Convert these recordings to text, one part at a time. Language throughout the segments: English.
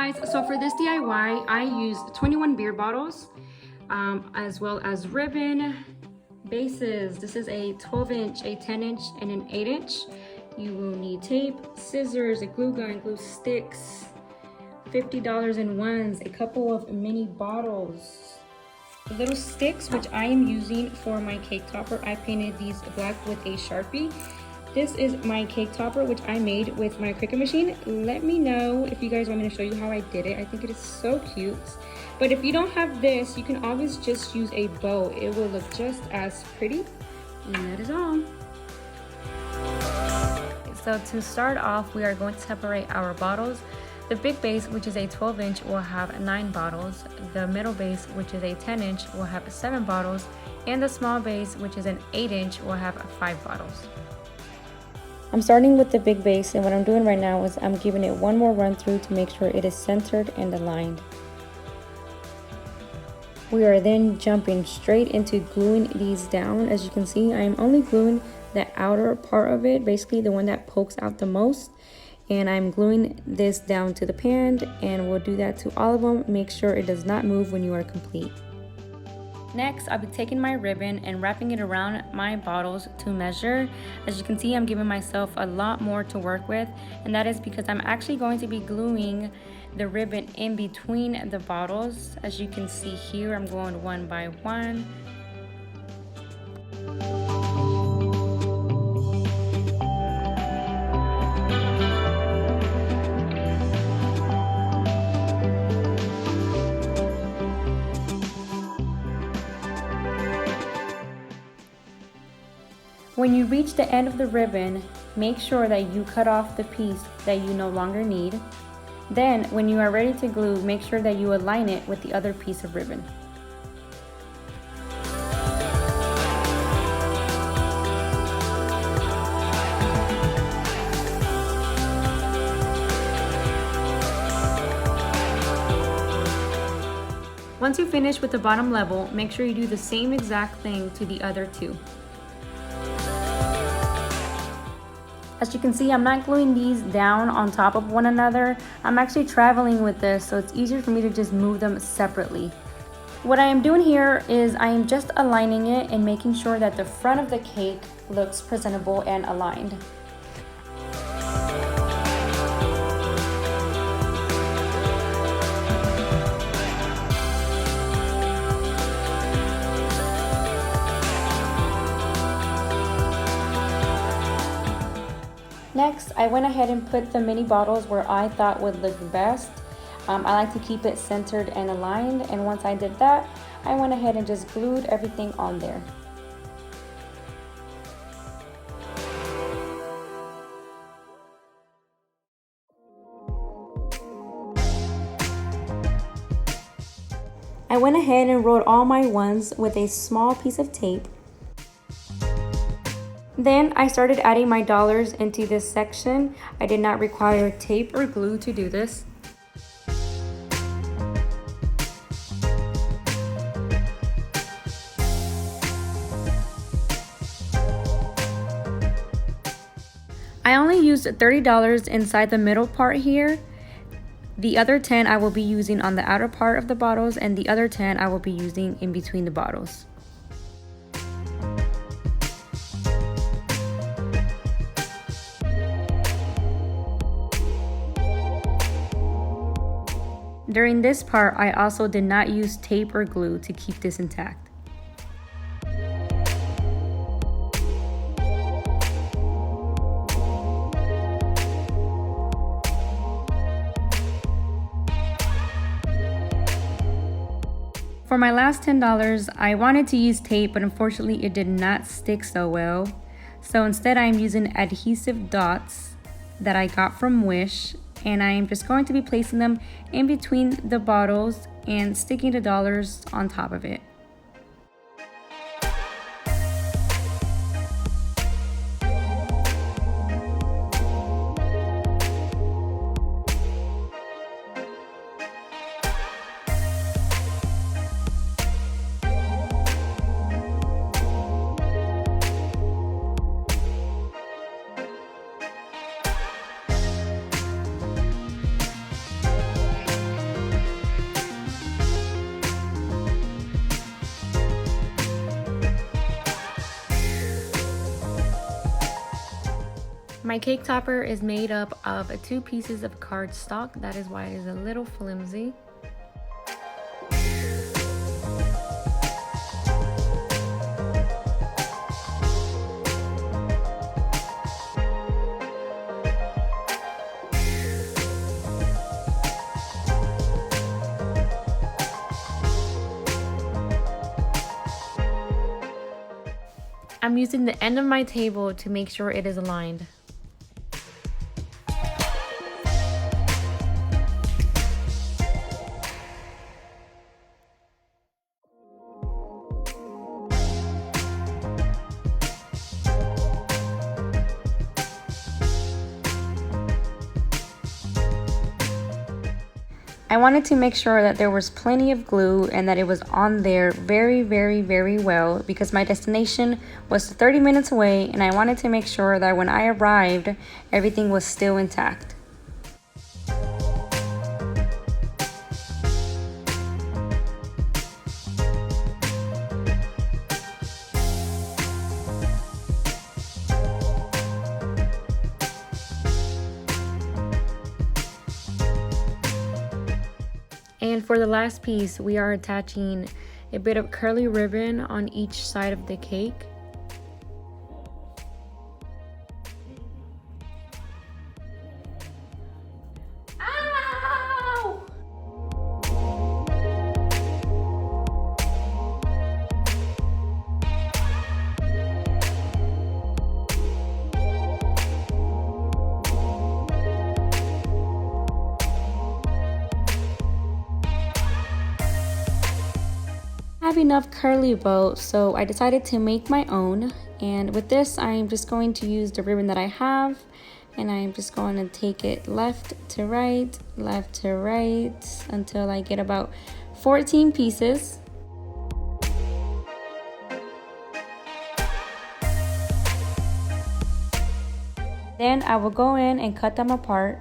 guys, so for this DIY, I used 21 beer bottles, as well as ribbon, bases. This is a 12-inch, a 10-inch, and an 8-inch. You will need tape, scissors, a glue gun, glue sticks, $50 in ones, a couple of mini bottles, the little sticks, which I am using for my cake topper. I painted these black with a Sharpie. This is my cake topper, which I made with my Cricut machine. Let me know if you guys want me to show you how I did it. I think it is so cute. But if you don't have this, you can always just use a bow. It will look just as pretty. And that is all. So to start off, we are going to separate our bottles. The big base, which is a 12-inch, will have 9 bottles. The middle base, which is a 10-inch, will have 7 bottles. And the small base, which is an 8-inch, will have 5 bottles. I'm starting with the big base, and what I'm doing right now is I'm giving it one more run through to make sure it is centered and aligned. We are then jumping straight into gluing these down. As you can see, I am only gluing the outer part of it, basically the one that pokes out the most. And I'm gluing this down to the pan, and we'll do that to all of them. Make sure it does not move when you are complete. Next, I'll be taking my ribbon and wrapping it around my bottles to measure. As you can see, I'm giving myself a lot more to work with, and that is because I'm actually going to be gluing the ribbon in between the bottles. As you can see here, I'm going one by one. When you reach the end of the ribbon, make sure that you cut off the piece that you no longer need. Then, when you are ready to glue, make sure that you align it with the other piece of ribbon. Once you finish with the bottom level, make sure you do the same exact thing to the other two. As you can see, I'm not gluing these down on top of one another. I'm actually traveling with this, so it's easier for me to just move them separately. What I am doing here is I am just aligning it and making sure that the front of the cake looks presentable and aligned. Next, I went ahead and put the mini bottles where I thought would look best. I like to keep it centered and aligned, and once I did that, I went ahead and just glued everything on there. I went ahead and wrote all my ones with a small piece of tape. Then I started adding my dollars into this section. I did not require tape or glue to do this. I only used $30 inside the middle part here. The other 10 I will be using on the outer part of the bottles, and the other 10 I will be using in between the bottles. During this part, I also did not use tape or glue to keep this intact. For my last $10, I wanted to use tape, but unfortunately it did not stick so well. So instead I'm using adhesive dots that I got from Wish, and I am just going to be placing them in between the bottles and sticking the dollars on top of it. My cake topper is made up of 2 pieces of cardstock. That is why it is a little flimsy. I'm using the end of my table to make sure it is aligned. I wanted to make sure that there was plenty of glue and that it was on there very well, because my destination was 30 minutes away and I wanted to make sure that when I arrived, everything was still intact. And for the last piece, we are attaching a bit of curly ribbon on each side of the cake. Ow! Have enough curly bow, so I decided to make my own, and with this I'm just going to use the ribbon that I have, and I'm just going to take it left to right until I get about 14 pieces. Then I will go in and cut them apart.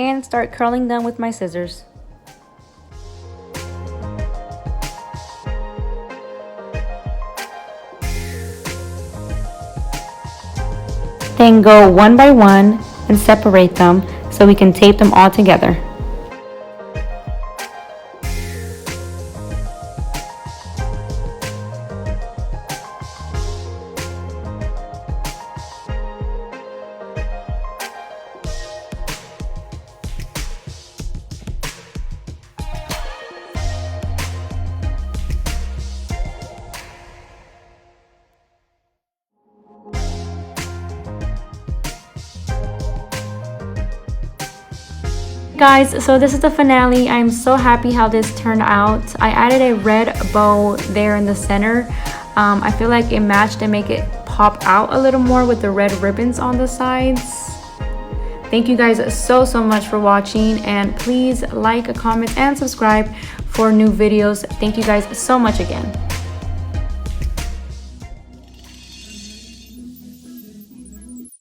And start curling them with my scissors. Then go one by one and separate them so we can tape them all together. Guys, so this is the finale. I'm so happy how this turned out. I added a red bow there in the center. I feel like it matched and make it pop out a little more with the red ribbons on the sides. Thank you guys so much for watching, and please like, comment, and subscribe for new videos. Thank you guys so much again.